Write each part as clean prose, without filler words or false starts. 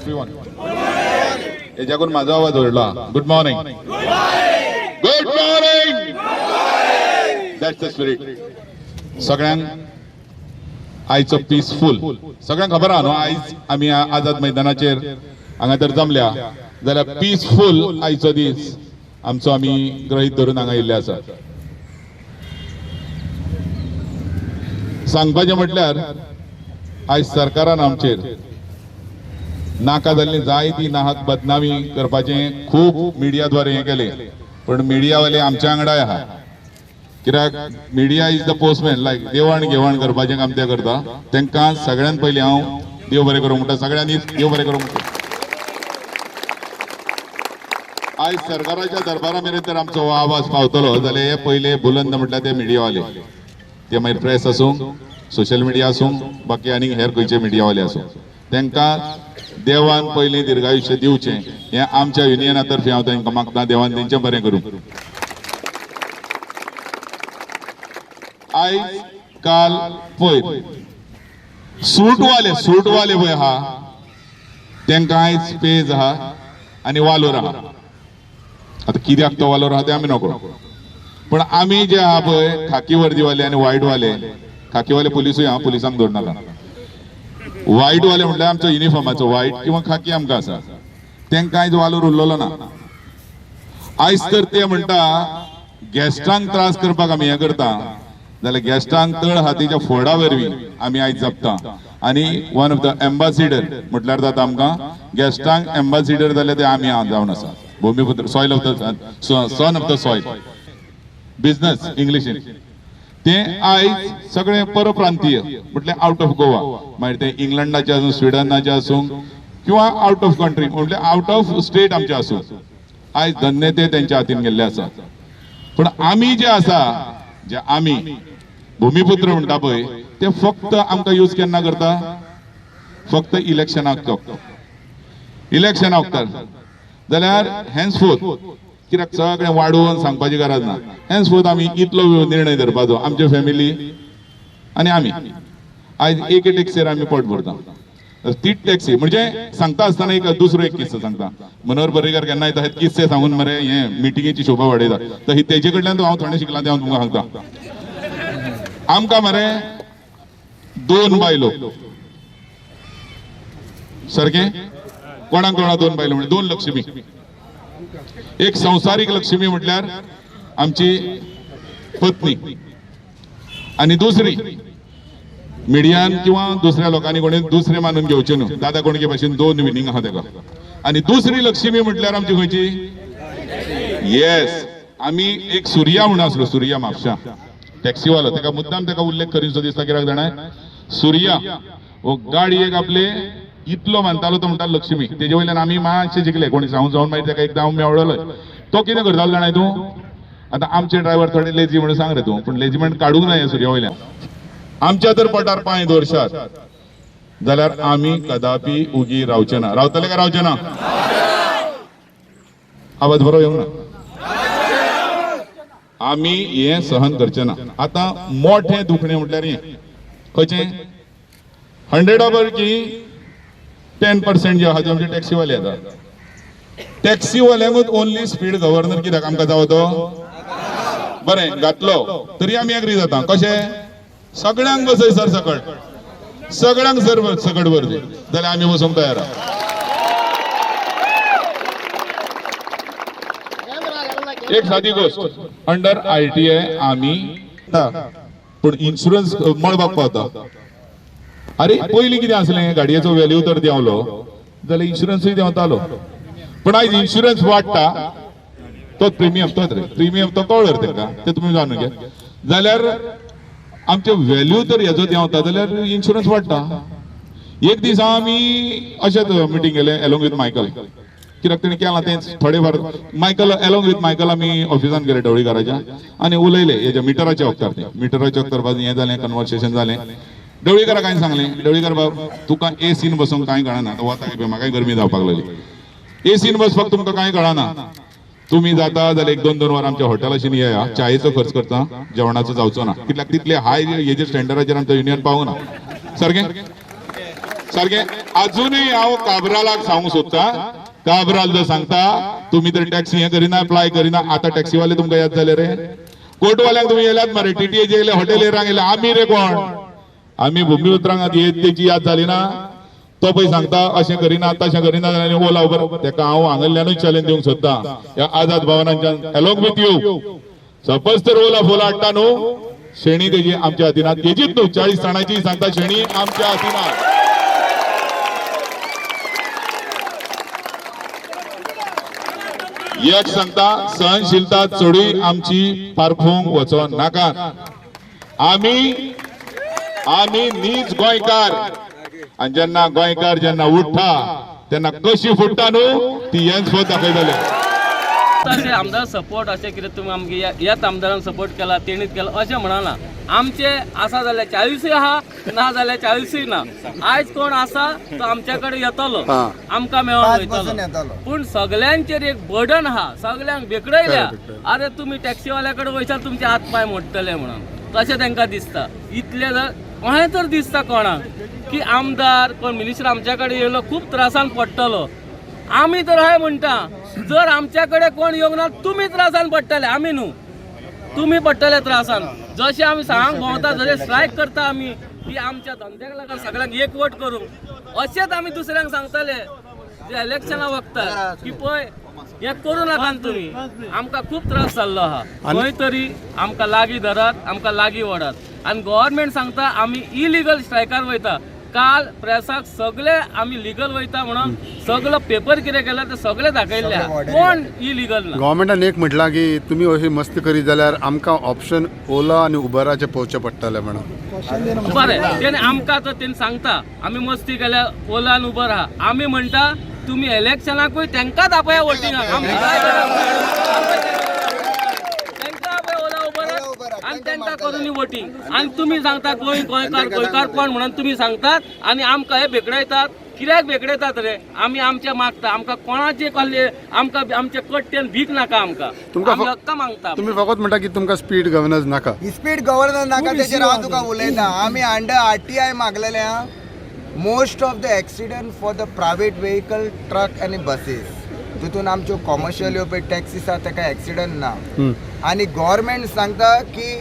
Everyone. याच्याकडून माझा आवाज ओरडला. Good morning. Good morning. That's the spirit. सगळ्यांक आयचो पीसफुल. सगळ्यांक खबर आहा न्हू आयज आमी आझाद मैदानाचेर हांगा जर जमल्या जाल्यार पीसफुल आयचो दीस आमचो आमी गृहीत धरून हांगा येयल्ले आसा. सांगपाचें म्हटल्यार आयज सरकारान आमचेर नाका जाल्ली जायती नाहक बदनामी करपाचें खूब मिडियाद्वारे हें केलें. पण मिडियावाले आमच्या वांगडाय आहा. कित्याक मिडिया इज द पोस्टमॅन. लायक देवण घेवण करपाचें काम ते करता. तांकां सगळ्यात पयलीं हांव देव बरें करूं म्हणटा. सगळ्यांनी देव बरें करूं म्हणटा. आयज सरकाराच्या दरबारा मेरेन जर आमचो हो आवाज पावतलो जाल्यार हे पयले बुलंद म्हटल्यार ते मिडियावाले. ते मागीर प्रेस आसूं, सोशल मिडिया आसूं, बाकी आनी हेर खंयचे मिडियावाले आसूं, तांकां देवान पयलीं दीर्घायुश्य दिवचें हें आमच्या युनियना तर्फे हांव तांकां मागता. देवान तेंचें बरें करूं. आयज काल पयर सूटवाले पळय आहा तांकां आयज पेज आहा आनी वालोर आहा. आतां कित्याक तो वालोर आहा तें आमी नकळो. पण आमी जे आहा पळय खाकी वर्दीवाले आनी वायटवाले, खाकीवाले पुलिसूय आहा, पुलिसांक धर नाका. वायटवाले म्हटल्यार आमचो युनिफॉर्माचो वायट किंवा खाकी आमकां आसा, तांकां आयज वालोर उरलेलो ना. आयज तर ते म्हणटा गॅस्टांक त्रास करपाक आमी हें करता जाल्यार गॅस्टांक तळ हातीच्या फोडा वरवीं आमी आयज जपता. आनी वन ऑफ द एम्बॅसिडर म्हटल्यार जाता आमकां गॅस्टांक एम्बॅसिडर जाल्यार ते आमी जावन आसा. भूमिपुत्र, soil of the son of the soil, business इंग्लिशीन. ते आयज सगळे परप्रांतीय म्हटल्यार आउट ऑफ गोवा, मागीर ते इंग्लंडाचे आसूं, स्विडनाचे आसूं किंवा आउट ऑफ कंट्री म्हटल्यार आउट ऑफ स्टेट आमचे आसूं, आयज धन्य ते तेंच्या हातीन गेल्ले आसा. पण आमी जे आसा, जे आमी भूमिपुत्र म्हणटा पळय, ते फक्त आमकां यूज केन्ना करता? फक्त इलेक्शनाक. इलेक्शनाक वखदार जाल्यार हेन्सफोर्थ कित्याक सगळें वाडोवन सांगपाची गरज ना. हेन्सफोर्थ आमी इतलो निर्णय धरपाचो आमचे फॅमिली आनी आमी. आयज एक टॅक्सीर आमी पोट भरता. तीच टॅक्सी म्हणजे सांगता आसतना दुसरो एक किस्सो सांगता. मनोहर पर्रीकर केन्ना येता किस्से सांगून मरे हे मिटिंगेची शोभा वाडयता. तर ही तेजे कडल्यान हांव थोडें शिकलां तें हांव तुमकां सांगता. आमकां मरे 2 बायलो सारकें कोणाक 2 बायलो म्हणजे 2 लक्ष्मी. एक संसारीक लक्ष्मी म्हटल्यार आमची पत्नी आनी दुसरी मिडियान किंवा दुसऱ्या लोकांनी कोणी दुसरे मानून घेवचे न्हू. दादा कोणगे भाशेन 2 मिनींग आहा तेका. आनी दुसरी लक्ष्मी म्हटल्यार आमची खंयची? येस, आमी एक सुर्या म्हणून आसलो. सुर्या म्हापशा टॅक्सीवालो. तेका मुद्दाम तेका उल्लेख करीनसो दिसता. कित्याक जाणां सुर्या हो गाडयेक आपले इतलो मानतालो तो म्हणटा लक्ष्मी. तेजे वयल्यान आमी मातशे शिकले. कोणी जावन मागीर तेका एकदां हांव मेवळलोय. तो कितें करतालो जाणाय तूं? आतां आमचे ड्रायव्हर थोडे लेजी म्हणून सांग रे तूं, पूण लेजीमेंट काडूंक ना हे सुर्या वयल्यान. आमच्या जर पोटार पांय दवरशात जाल्यार आमी कदापि उगी रावचे ना. रावतले काय रावचे ना? आवाज बरो येवंक ना. आमी हे सहन करचे ना. आतां मोठें दुखणें म्हटल्यार हें खंयचें? 100 पैकी 10% जे आहा ते आमचे टॅक्सीवाले येता. टॅक्सीवाल्यांकूच ओन्ली स्पीड गव्हर्नर कित्याक आमकां जावो तो? बरें घातलो तरी आमी एग्री जाता. कशें? सगळ्यांक बसय सर सकट, सगळ्यांक सर सकट भरचे जाल्यार आमी बसूंक तयार आहा. एक सादी गोष्ट, अंडर ITI आमी पूण इन्शुरन्स मळबाक पावता. अरे पयलीं कितें आसलें, गाडयेचो व्हॅल्यू तर देंवलो जाल्यार इन्शुरन्सूय देंवतालो. पण आयज इन्शुरन्स वाडटा तोच प्रिमियम, तोच रे प्रिमियम तो कळ्ळो तेका, ते तुमी जाणून घे. जाल्यार आमचे व्हॅल्यू तर हेजो देंवता जाल्यार इन्शुरन्स वाडटा. एक दीस आमी अशेंच मिटींग गेले एलोंग विथ मायकल. कित्याक तेणी केलां तें थोडे फार मायकल एलोंग विथ मायकल आमी ऑफिसान गेले ढवळीकाराच्या आनी उलयले हेजे मिटराचे वखदार. ते मिटराचे वखदार पासून हें जालें, कन्वर्सेशन जालें. ढवळीकाराक हांवें सांगलें, ढवळीकार बाब तुका एसीन बसूंक कांय कळना. तो वता म्हाकाय गरमी जावपाक लागली. एसीन बसपाक तुमकां कांय कळना. तुम्ही जाता जाल्यार 1-2 वर आमच्या हॉटेलांनी येया, चायेचो खर्च करता, जेवणाचो जावचो ना. कित्याक तितले हाय हेजे स्टँडर्डाचेर आमचो युनियन पावूंक ना. सारकें सारखे अजूनही हांव काबरालाक सांगूंक सोदता काबराल जर सांगता तुम्ही तर टॅक्सी हे करिना अप्लाय करिना आता टॅक्सीवाले तुमकां याद जाले रे कोर्टवाल्यांक तुम्ही येल्यात मरे टीटीएचे येयले हॉटेलेरांक येयले आमी रे कोण आमी भुमिपुत्रांक येत तेची याद जाली ना तो पळय सांगता अशें करिना तशें करिना आनी ओला उबर तेका हांव हांगल्यानूच चॅलेंज दिवंक सोदता ह्या आझाद भवनाच्यान अलॉंग विथ यू सपोज तर ओला फोला हाडटा न्हू शेणी तेजी आमच्या हातीनात तेजीच न्हू 40 जाणांची सांगता शेणी आमच्या हातीनात एक सांगता सहनशीलता चोडूय आमची पारखूंक वचों नाका आमी नीज गोंयकार आणि जेन्ना गोंयकार जेन्ना उठ्ठा तेन्ना कशी फुट्टा न्हू ती हेच फोत दाखयतले अशें आमदार सपोर्ट अशें कितें तुमी आमगे ह्याच आमदारान सपोर्ट केला तेणीच केला अशें म्हणना आमचे आसा जाल्यार 40 आहा ना जाल्यार 40 ना आयज कोण आसा तो आमच्या कडेन येतलो आमकां मेळोन वयतलो पूण सगळ्यांचेर एक बर्डन आहा सगळ्यांक बेकडयल्या अरे तुमी टॅक्सीवाल्या कडेन वयशात तुमचे हात पाय मोडटले म्हणून तशें तांकां दिसता इतले जर अहें तर दिसता कोणाक की आमदार कोण मिनिस्टर आमच्या कडेन येयलो खूब त्रासान पडटलो आमी तर हाय म्हणटा जर आमच्या कडेन कोण येवंक ना तुमी त्रासान पडटले आमी न्हू तुमी पडटले त्रासान जशें आमी सांग भोंवता जशें स्ट्रायक करता आमी की आमच्या धंद्याक लागून सगळ्यांक एकवट करूंक अशेंच आमी दुसऱ्यांक सांगतले जे इलेक्शना वखदार की पळय हे करूं नाका तुमी आमकां खूब त्रास जाल्लो आहा खंय तरी आमकां लागीं धरात आमकां लागीं व्हरात आनी गव्हर्नमेंट सांगता आमी इलिगल स्ट्रायकार वयता काल प्रेसाक सगळे आमी लिगल वयता म्हणून सगळो पेपर कितें केला ते सगळे दाखयल्ले कोण इलिगल ना गव्हर्नमेंटान एक म्हटलां की तुमी अशी मस्ती करीत जाल्यार आमकां ऑप्शन ओला आनी उबराचे पळोवचे पडटले म्हणून बरें तेणे आमकां तर तेणी सांगता आमी मस्ती केल्यार ओला आनी उबर आहा आमी म्हणटा तुमी इलेक्शनाकूय तांकांच आपया वोटिंगाक आमी काय आणि त्यांना करून वोटिंग आणि तुम्ही सांगता गोंयकार कोण म्हणून तुम्ही सांगतात आणि आमकां हे बेकडायतात कित्याक बेकडायतात रे आमी आमचे मागता आमकां कोणाचे कहले आमकां आमचे कट्टेन भीक नाका आमकां आमी हक्क मागता तुम्ही फकत म्हणटा की तुमकां स्पीड गव्हर्नन्स नाका स्पीड गव्हर्नन्स नाका तेचेर हांव तुका उलयता आमी अंडर RTI मागलेले आहा most of the accident for the private vehicle truck आनी बसीस तितून आमच्यो कॉमर्शियल ह्यो पळय टॅक्सीस आहा ताका एक्सिडेंट ना आनी गव्हर्नमेंट सांगता की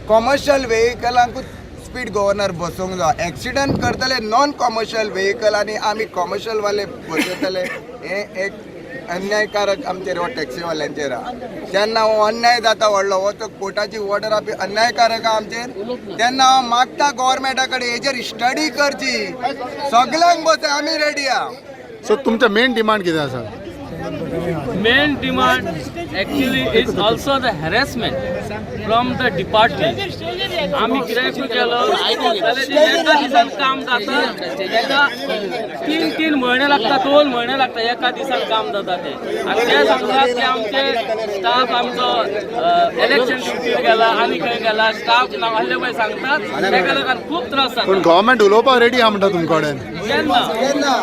कॉमर्शियल व्हेकलांकूच स्पीड गव्हर्नर बसोवंक जाय एक्सिडेंट करतले नॉन कॉमर्शियल व्हेकल आनी आमी कॉमर्शियल वाले बसयतले हे एक अन्यायकारक आमचेर हो टॅक्सीवाल्यांचेर आहा जेन्ना हो अन्याय जाता व्हडलो हो तो कोर्टाची ऑर्डर आहा अन्यायकारक आहा आमचेर तेन्ना हांव मागता गव्हर्नमेंटा कडेन हेचेर स्टडी करची सगळ्यांक बसय आमी रेडी आहा सो तुमचें मेन डिमांड कितें आसा main demand actually is also the harassment from the department आम्ही कितें केलो जाल्यार जे एका दिसान काम जाता एका 3 म्हयने लागता 2 म्हयने लागता एका दिसान काम जाता ते आनी ते सांगतात की आमचे स्टाफ आमचो इलेक्शन ड्युटीर गेला आनी खंय गेला स्टाफ ना असले पळय सांगतात तेका लागून खूब त्रास जाता पण गव्हर्नमेंट उलोवपाक रेडी आहा म्हणटा तुमचे कडेन केन्ना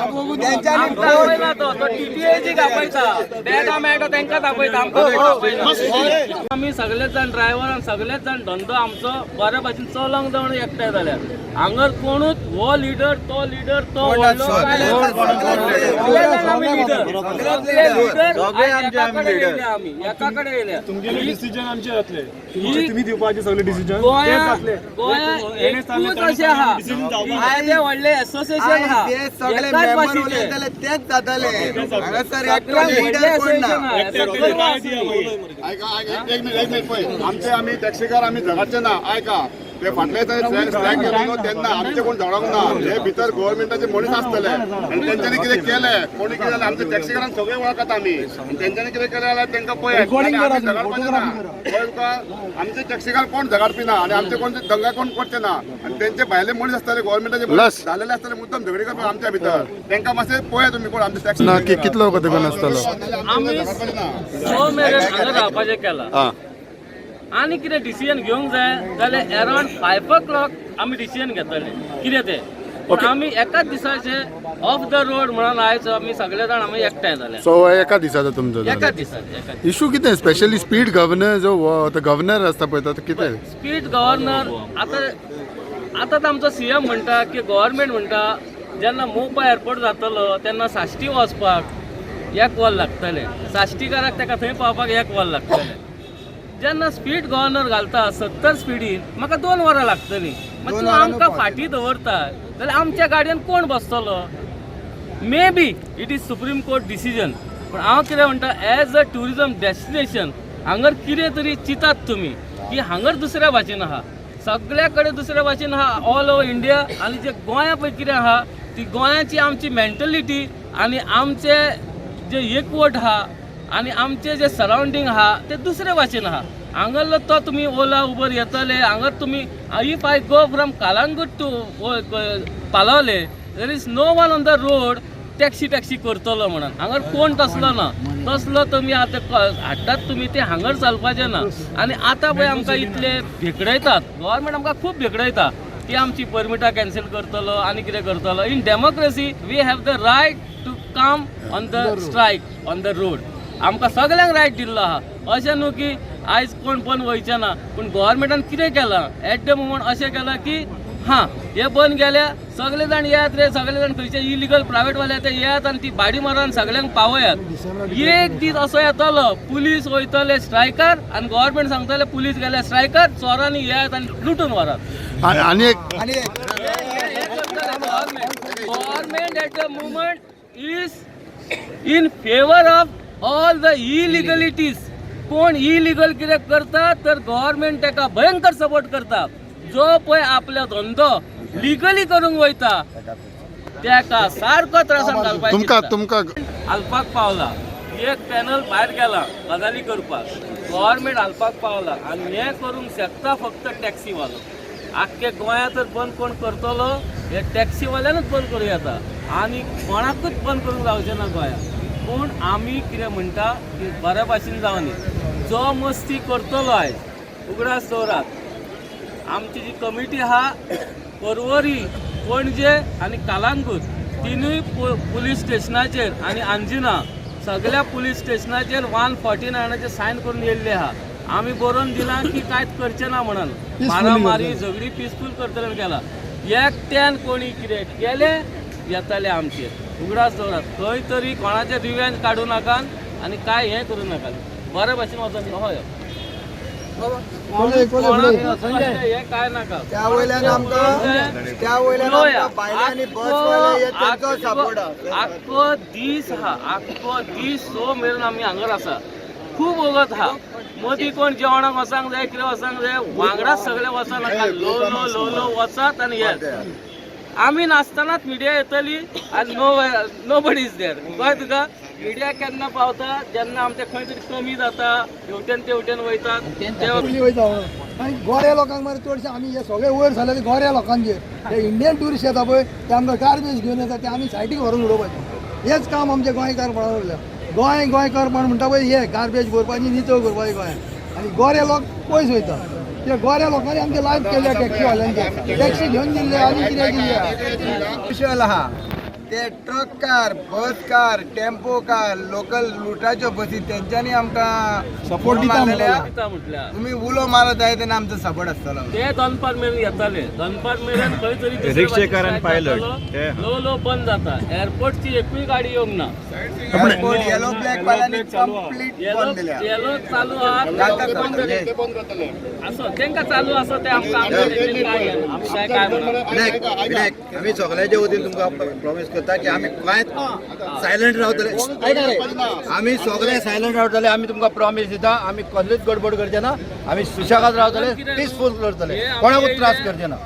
आमकां आपयला तो TTAची आपयता डेटा मेळटा तांकां आपयता आमकां आमी सगळेच जाण ड्रायव्हर आनी सगळेच जाण धंदो आमचो बऱ्या भाशेन चलोंक जावन एकठांय जाल्यार हांगर कोणूच हो लिडर तो आमी एका कडेन येयल्या तुमचे डिसिजन आमचे जातले तुम्ही दिवपाचे सगळे डिसिजन गोंयांत अशें आहा आयले व्हडले एसोसिएशन आहा सगळे मेंबर उलयतले तेच जातले हांगासर एकटो लिडर कोण ना एक मिनिट पळय आमचे आमी टॅक्सीकार आमी झगडचे ना आयका ते फाटले स्ट्रायक केलो तेन्ना आमचे कोण झगडोंक ना हे भितर गव्हर्नमेंटाचे मनीस आसतले आनी तेंच्यांनी कितें केलें कोणी कितें जाल्यार आमच्या टॅक्सीकारांक सगळे वळखतात आमी आनी तेंच्यांनी कितें केलें जाल्यार तांकां पळय झगडपाचें ना कळ्ळें तुका आमचे टॅक्सीकार कोण झगडपी ना आनी आमचे कोण दंगा कोण करचे ना आनी तेंचे भायले मनीस आसतले गव्हर्नमेंटाचे झालेले आसतले मुद्दम झगडी करपाक आमच्या भितर तांकां मातशें पळय तुमी कोण आमचे टॅक्सी कितलो कोण आसतलो आमी 6 मेरेन हांगा रावपाचें केलां आनी कितें डिसिजन घेवंक जाय जाल्यार अरावंड 5 o'clock आमी डिसिजन घेतले कितें तें आमी एकाच दिसाचे ऑफ द रोड म्हणून आयज आमी सगळे जाण आमी एकठांय जाले सो एका दिसाचो तुमचो एकाच दिसाचे इशू कितें स्पेशली स्पीड गव्हर्नर जो गव्हर्नर आसता पळय तो कितें स्पीड गव्हर्नर आतां आमचो CM म्हणटा की गव्हर्नमेंट म्हणटा जेन्ना मोपा एअरपोर्ट जातलो तेन्ना साश्टी वचपाक 1 वर लागतले, साश्टीकाराक ताका थंय पावपाक 1 वर लागतले. जेन्ना स्पीड गव्हर्नर घालता 70 स्पिडीन म्हाका 2 वरां लागतलीं. मागीर तूं आमकां फाटीं दवरता जाल्यार आमच्या गाडयेन कोण बसतलो? May be it is supreme court decision, पण हांव कितें म्हणटा, एज अ ट्युरिजम डेस्टिनेशन हांगर कितें तरी चिंतात तुमी की हांगर दुसऱ्या भाशेन आहा, सगळ्या कडेन दुसऱ्या भाशेन आहा ऑल ओवर इंडिया. आनी जे गोंया पळय कितें आहा ती गोंयाची आमची मेंटलिटी आनी आमचे जे एकवट आहा आनी आमचे जे सरावंडींग आहा ते दुसऱ्या भाशेन आहा. हांगरलो तो तुमी ओला उबर येतले हांगर तुमी, if I go from Calangute to Palolem there is no one on the road taxi करतलो म्हणून. हांगर कोण तसलो ना. तसलो तुमी आतां हाडटात तुमी ते हांगर चलपाचें ना. आनी आतां पळय आमकां इतले भेकडायतात, गव्हर्मेंट आमकां खूब भेकडायता की आमची परमिटां कॅन्सील करतलो आनी कितें करतलो. In democracy we have the right to come on the strike on the road. आमकां सगळ्यांक रायट दिल्लो आहा. अशें न्हू की आयज कोण बंद वयचें ना, पूण गव्हर्मेंटान कितें केलां एट द मोमेंट अशें केलां की हे बंद गेल्या सगळे जाण येयात रे, सगळे जाण खंयचे इलिगल प्रायवेटवाले ते येयात आनी ती भाडी मारून सगळ्यांक पावयात. एक दीस असो येतलो पुलीस वयतले स्ट्रायकार आनी गव्हर्मेंट सांगतले पुलीस गेले स्ट्रायकार, चोरांनी येयात आनी लुटून व्हरात. आणि एक government at the moment is in favour of all the illegalities. कोण इलिगल कितें करता तर गव्हर्मेंट ताका भयंकर सपोर्ट करता. जो पळय आपलो धंदो लिगली करूंक वयता ताका सारको त्रासान घालपाक तुमकां हालपाक पावला. एक पॅनल भायर गेला गजाली करपाक, गव्हर्मेंट हालपाक पावला आनी हें करूंक शकता फक्त टॅक्सीवालो. आख्खे गोंया तर बंद कोण करतलो हे टॅक्सीवाल्यांनूच बंद करूं येता आनी कोणाकूच बंद करूंक जावचें ना गोंया. पूण आमी कितें म्हणटा की बऱ्या भाशेन जावनी. जो मस्ती करतलो आयज उगडास दवरात. आमची जी कमिटी आहा पर्वरी, पणजे आनी कालांगूट तिनूय पुलीस स्टेशनाचेर आनी अंजुना सगळ्या पुलीस स्टेशनाचेर 149 सायन करून येयल्ले आहा. आमी बरोवन दिलां की कांयच करचें ना म्हणून. मारामारी झगडी पिसफूल करतले केला. एकट्यान कोणी कितें केलें येतले आमचेर. उगडास दवरात. खंय तरी कोणाचें रिवेंज काडूं नाकात आनी काय हें करूं नाकात. बऱ्या भाशेन वचून हय हे काय नाका. त्या वयल्यान आमकां भायल्यानी बसवाले तेंचो सपोर्ट आहा. आख्खो दीस आहा, आख्खो दीस स मेरेन आमी हांगर आसा. खूब वगत आहा. मदीं कोण जेवणाक वचांक जाय कितें वचांक जाय वांगडाच सगळे वचना नाका. लो लो वचात आनी येत. आमी नासतनाच मिडिया येतली आनी नो बडी इज देर. कळ्ळें तुका. मिडिया केन्ना पावता जेन्ना आमचें खंय तरी कमी जाता, हेवटेन तेवटेन वयतात आनी गोऱ्या लोकांक मागीर चडशे आमी हे सगळे वयर जाल्यार गोऱ्या लोकांचेर ते इंडियन ट्युरिस्ट येता पळय ते आमकां गार्बेज घेवन येता ते आमी सायडीक व्हरून उडोवपाचें. हेच काम आमचें गोंयकारपणान उरलें. गोंयकारपण म्हणटा पळय हे गार्बेज भरपाची नितळ करपाची गोंयांत. आनी गोरे लोक पयस वयता. ते गोऱ्या लोकांनी आमचे लायफ केल्या टॅक्सीवाल्यांचे. टॅक्सी घेवन दिल्ले आनी कितें दिल्ले स्पेशल आहा ते truck car, bus car, tempo car, local लुटाच्यो बसी तेंच्यांनी आमकां सपोर्ट दिता म्हटल्यार तुमी उलो मारत जाय तेन्ना आमचो सपोर्ट आसतलो. ते दनपार मेरेन येताले. दनपार मेरेन खंय तरी रिक्षेकार आनी पायलट लो बंद जाता. एअरपोर्टची एकूय गाडी येवंक ना. एअरपोर्ट येलो ब्लॅक वाल्यांनी कंप्लीट बंद दिल्या. येलो चालू आहा असो तेंकां चालू आसा ते आमकां आमी काय म्हणा. आम्ही सगळ्याच्या वतीन तुमकां प्रॉमिस करता की आम्ही कांयच सायलंट रावतले. आम्ही सगळे सायलंट रावतले. आम्ही तुमकां प्रॉमिस दिता. आम्ही कसलीच गडबड करचे ना. आम्ही सुशेगाद रावतले, पिसफूल करतले, कोणाकूच त्रास करचे ना.